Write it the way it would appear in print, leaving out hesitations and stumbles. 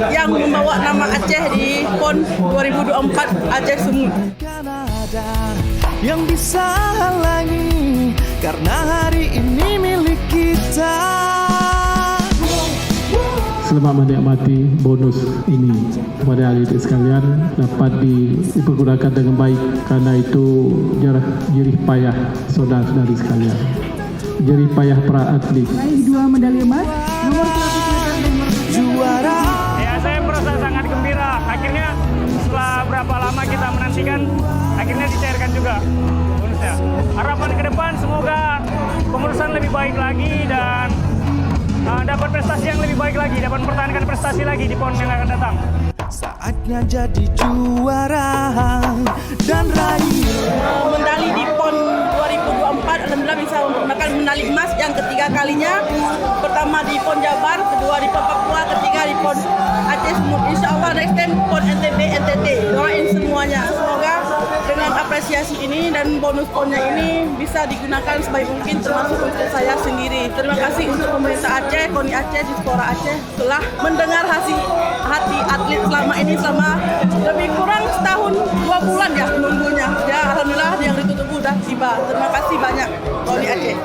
yang membawa nama Aceh di PON 2024 Aceh Sumut. Yang bisa halangi karena hari ini milik kita. Selamat menikmati bonus ini kepada adik-adik sekalian, dapat dipergunakan dengan baik karena itu jerih payah saudara-saudari sekalian, jerih payah para atlet. Raih 2 medali emas, nomor 100 Juara. Ya, saya merasa sangat gembira. Akhirnya setelah berapa lama kita menantikan, akhirnya dicairkan juga bonusnya. Harapan ke depan semoga pengurusan lebih baik lagi dan dapat prestasi yang lebih baik lagi, dapat mempertahankan prestasi lagi di PON yang akan datang. Saatnya jadi juara dan raih Medali di PON 2024 alhamdulillah bisa menggunakan medali emas yang ketiga kalinya. Pertama di PON Jabar, kedua di PON Papua, ketiga di PON Aceh Sumut. Insya Allah next time PON NTB, NTT. Doain semuanya. Semoga dengan apresiasi ini dan bonus PON-nya ini bisa digunakan sebaik mungkin termasuk untuk saya sendiri. Terima kasih untuk pemerintah Aceh, KONI Aceh, Dispora Aceh telah mendengar hati atlet selama ini, selama lebih kurang setahun 2 bulan ya menunggunya. Ya alhamdulillah yang ditunggu udah tiba. Terima kasih banyak KONI Aceh.